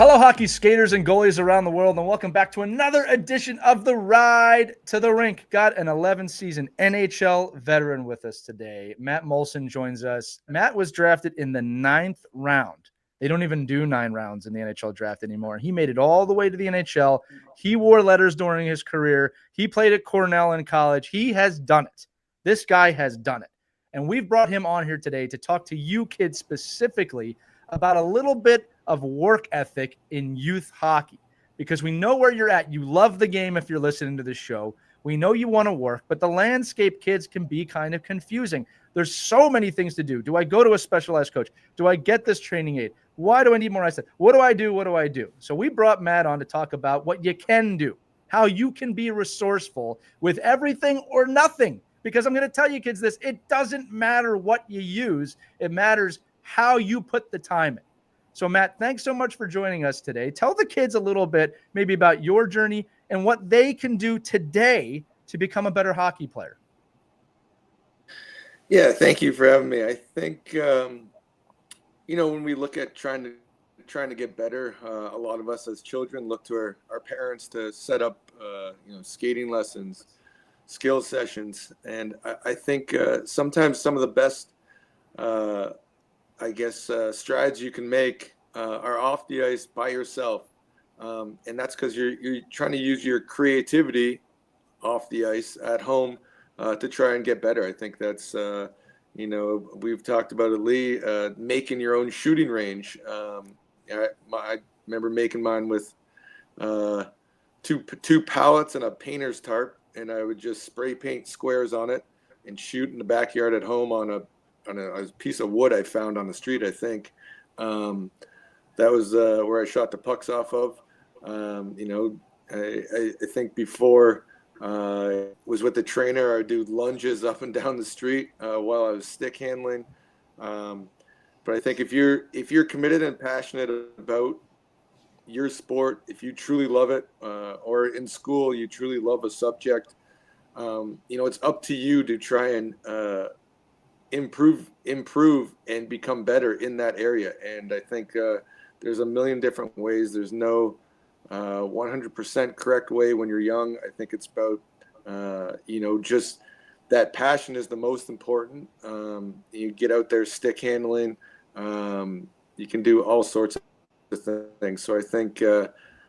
Hello, hockey skaters and goalies around the world, and welcome back to another edition of the Ride to the Rink. Got an 11-season NHL veteran with us today. Matt Moulson joins us. Matt was drafted in the 9th round. They don't even do 9 rounds in the NHL draft anymore. He made it all the way to the NHL. He wore letters during his career. He played at Cornell in college. He has done it. This guy has done it. And we've brought him on here today to talk to you kids specifically about a little bit of work ethic in youth hockey, because we know where you're at. You love the game if you're listening to this show. We know you want to work, but the landscape, kids, can be kind of confusing. There's so many things to do. Do I go to a specialized coach? Do I get this training aid? Why do I need more ice? What do I do? What do I do? So we brought Matt on to talk about what you can do, how you can be resourceful with everything or nothing. Because I'm going to tell you kids this, it doesn't matter what you use. It matters how you put the time in. So, Matt, thanks so much for joining us today. Tell the kids a little bit maybe about your journey and what they can do today to become a better hockey player. Yeah, thank you for having me. I think, when we look at trying to get better, a lot of us as children look to our parents to set up, skating lessons, skill sessions. And I think sometimes some of the best strides you can make are off the ice by yourself. And that's because you're trying to use your creativity off the ice at home to try and get better. I think that's, we've talked about it, Lee, making your own shooting range. I remember making mine with two pallets and a painter's tarp, and I would just spray paint squares on it and shoot in the backyard at home on a piece of wood I found on the street, I think. That was where I shot the pucks off of. I think before was with the trainer, I would do lunges up and down the street while I was stick handling. But I think if you're committed and passionate about your sport, if you truly love it, or in school you truly love a subject, it's up to you to try and improve and become better in that area. And I think there's a million different ways. There's no 100% correct way when you're young. I think it's about just that passion is the most important. You get out there stick handling, you can do all sorts of things. So I think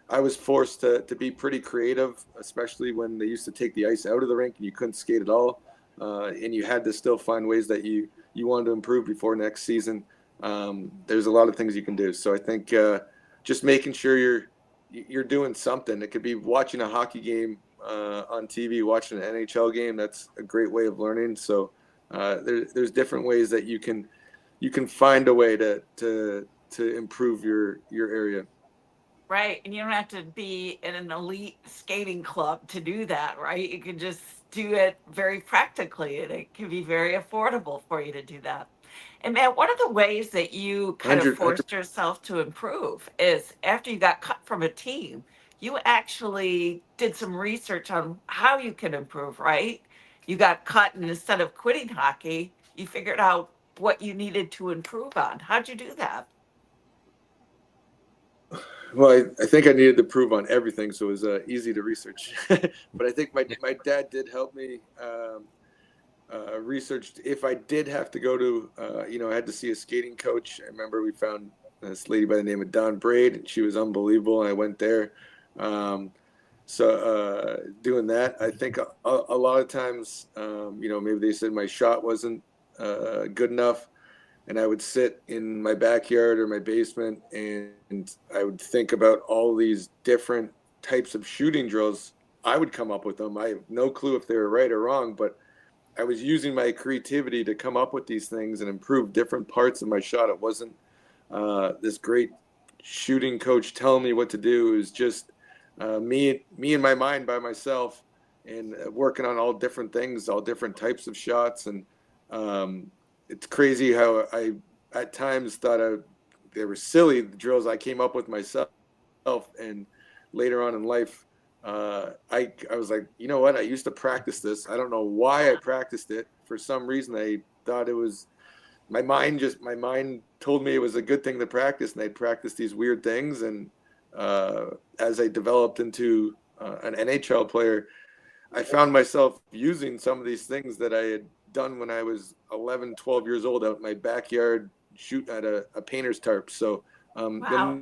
I was forced to be pretty creative, especially when they used to take the ice out of the rink and you couldn't skate at all. And you had to still find ways that you wanted to improve before next season. There's a lot of things you can do. So I think just making sure you're doing something. It could be watching a hockey game on TV, watching an NHL game. That's a great way of learning. So there's different ways that you can find a way to improve your area. Right. And you don't have to be in an elite skating club to do that, right? You can just do it very practically, and it can be very affordable for you to do that. And Matt, one of the ways that you kind of 100. forced yourself to improve is after you got cut from a team, you actually did some research on how you can improve, right? You got cut, and instead of quitting hockey, you figured out what you needed to improve on. How'd you do that? Well, I think I needed to prove on everything, so it was easy to research. But I think my dad did help me research. If I did have to go to, I had to see a skating coach. I remember we found this lady by the name of Dawn Braid, and she was unbelievable, and I went there. So doing that, I think a lot of times, maybe they said my shot wasn't good enough. And I would sit in my backyard or my basement, and I would think about all these different types of shooting drills. I would come up with them. I have no clue if they were right or wrong, but I was using my creativity to come up with these things and improve different parts of my shot. It wasn't this great shooting coach telling me what to do. It was just me in my mind by myself, and working on all different things, all different types of shots. And it's crazy how I at times thought they were silly, the drills I came up with myself. And later on in life, I was like, you know what? I used to practice this. I don't know why I practiced it. For some reason, I thought it was my mind told me it was a good thing to practice, and I'd practice these weird things. And as I developed into an NHL player, I found myself using some of these things that I had done when I was 11, 12 years old out in my backyard shooting at a painter's tarp. So Wow.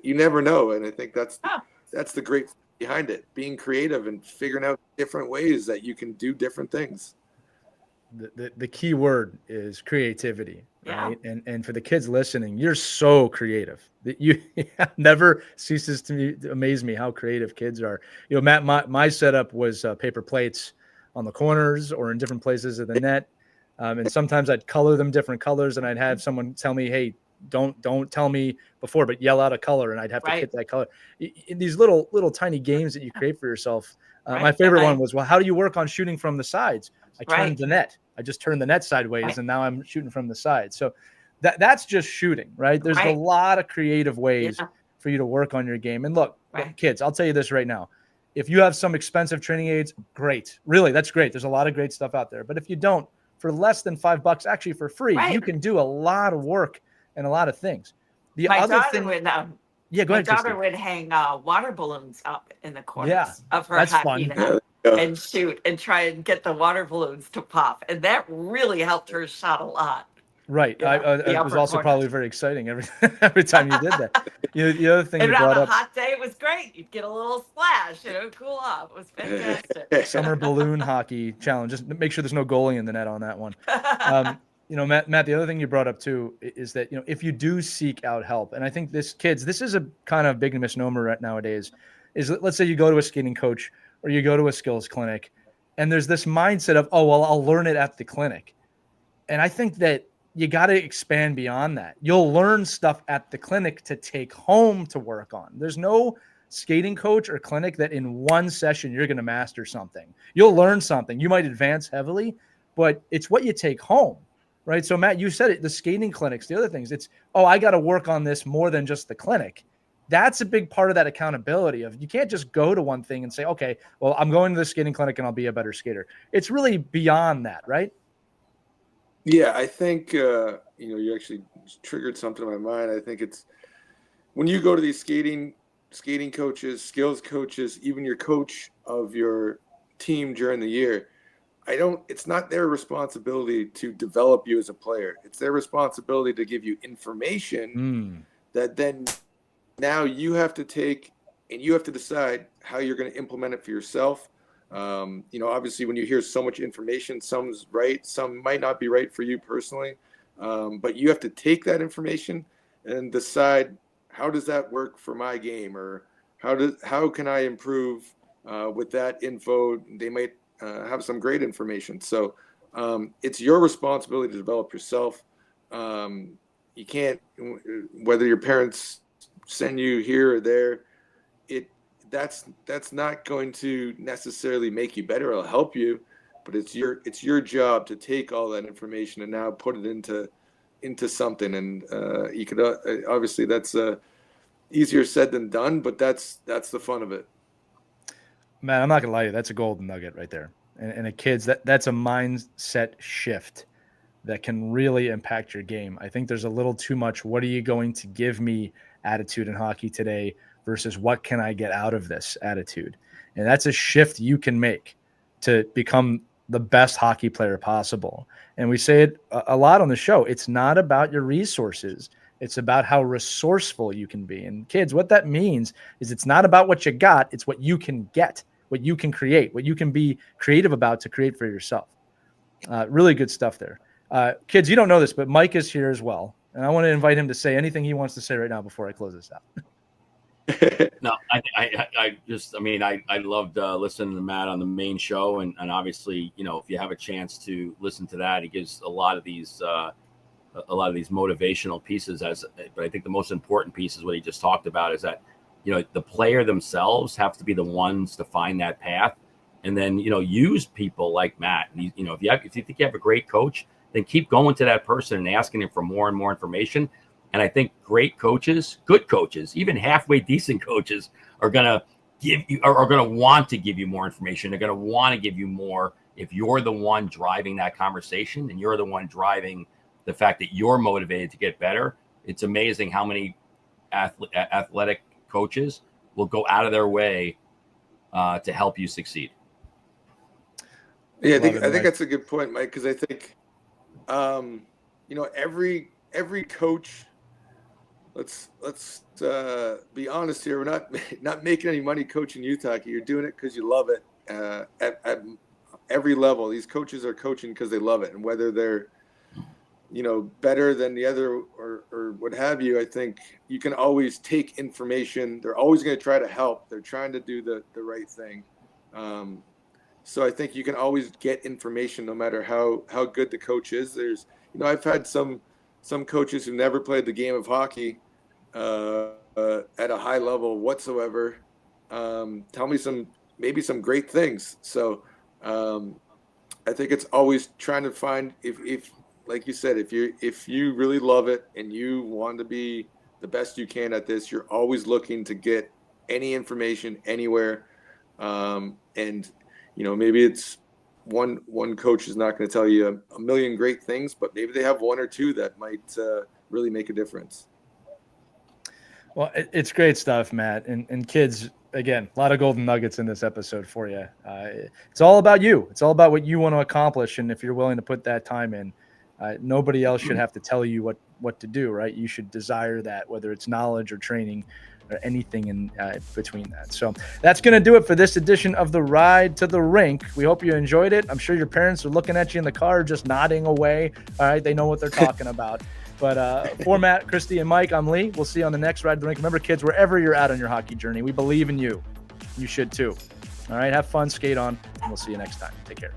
you never know. And I think that's Oh, the great behind it, being creative and figuring out different ways that you can do different things. The key word is creativity, yeah. right? And for the kids listening, you're so creative that you never ceases to amaze me how creative kids are. Matt, my setup was paper plates on the corners or in different places of the net. And sometimes I'd color them different colors, and I'd have someone tell me, "Hey, don't tell me before, but yell out a color," and I'd have to Right. hit that color. In these little tiny games that you create for yourself. My Right. favorite one Right. was, well, how do you work on shooting from the sides? I turned Right. the net. I just turned the net sideways, Right. and now I'm shooting from the side. So that's just shooting, right? There's a Right. lot of creative ways Yeah. for you to work on your game. And look, Right. kids, I'll tell you this right now. If you have some expensive training aids, great. Really, that's great. There's a lot of great stuff out there. But if you don't, for less than $5, actually for free, you Right. can do a lot of work and a lot of things. The My other daughter thing, would yeah, go my ahead, daughter Christy. would hang water balloons up in the Yeah, corners of her that's hockey fun. net Yeah. and shoot and try and get the water balloons to pop, and that really helped her shot a lot. Right. Yeah, the It was upper also probably corners. very exciting every time you did that. The other thing And you on brought a up, hot day, it was great. You'd get a little splash, cool off. It was fantastic. summer balloon hockey challenge. Just make sure there's no goalie in the net on that one. Matt, the other thing you brought up too is that, if you do seek out help, and I think this is a kind of big misnomer right nowadays, is let's say you go to a skating coach or you go to a skills clinic, and there's this mindset of, oh, well, I'll learn it at the clinic. And I think that you got to expand beyond that. You'll learn stuff at the clinic to take home to work on. There's no skating coach or clinic that in one session you're going to master something. You'll learn something. You might advance heavily, but it's what you take home, right? So Matt, you said it, the skating clinics, the other things, it's, oh, I got to work on this more than just the clinic. That's a big part of that accountability of, you can't just go to one thing and say, okay, well, I'm going to the skating clinic and I'll be a better skater. It's really beyond that, right? Yeah, I think you actually triggered something in my mind. I think it's when you go to these skating coaches, skills coaches, even your coach of your team during the year. It's not their responsibility to develop you as a player. It's their responsibility to give you information that then now you have to take and you have to decide how you're going to implement it for yourself. Obviously when you hear so much information, some's right, some might not be right for you personally. But you have to take that information and decide, how does that work for my game? Or how can I improve with that info? They might have some great information. So it's your responsibility to develop yourself. You can't, whether your parents send you here or there, that's not going to necessarily make you better. It'll help you, but it's your job to take all that information and now put it into something. And you could obviously that's easier said than done, but that's the fun of it. Man, I'm not gonna lie to you, that's a golden nugget right there. And a kid's that's a mindset shift that can really impact your game. I think there's a little too much, what are you going to give me attitude in hockey today versus what can I get out of this attitude? And that's a shift you can make to become the best hockey player possible. And we say it a lot on the show. It's not about your resources. It's about how resourceful you can be. And kids, what that means is it's not about what you got. It's what you can get, what you can create, what you can be creative about to create for yourself. Really good stuff there. Kids, you don't know this, but Mike is here as well. And I want to invite him to say anything he wants to say right now before I close this out. No, I loved listening to Matt on the main show, and obviously, if you have a chance to listen to that, he gives a lot of these motivational pieces. But I think the most important piece is what he just talked about, is that the player themselves have to be the ones to find that path, and then use people like Matt. And if you think you have a great coach, then keep going to that person and asking him for more and more information. And I think great coaches, good coaches, even halfway decent coaches are going to want to give you more information. They're going to want to give you more if you're the one driving that conversation and you're the one driving the fact that you're motivated to get better. It's amazing how many athletic coaches will go out of their way to help you succeed. Yeah, I think that's a good point, Mike, because I think every coach, let's be honest here, we're not making any money coaching youth hockey. You're doing it because you love it. At every level, these coaches are coaching because they love it, and whether they're better than the other or what have you, I think you can always take information. They're always going to try to help. They're trying to do the right thing. So I think you can always get information no matter how good the coach is. There's, I've had some coaches who never played the game of hockey at a high level whatsoever tell me maybe some great things. So I think it's always trying to find, if like you said, if you really love it and you want to be the best you can at this, you're always looking to get any information anywhere. And maybe it's one coach is not going to tell you a million great things, but maybe they have one or two that might really make a difference. Well, it's great stuff, Matt. And kids, again, a lot of golden nuggets in this episode for you. It's all about you. It's all about what you want to accomplish. And if you're willing to put that time in, nobody else should have to tell you what to do, right? You should desire that, whether it's knowledge or training or anything in between that. So that's going to do it for this edition of the Ride to the Rink. We hope you enjoyed it. I'm sure your parents are looking at you in the car, just nodding away. All right. They know what they're talking about. But for Matt, Christy, and Mike, I'm Lee. We'll see you on the next Ride to the Rink. Remember, kids, wherever you're at on your hockey journey, we believe in you. You should too. All right. Have fun, skate on, and we'll see you next time. Take care.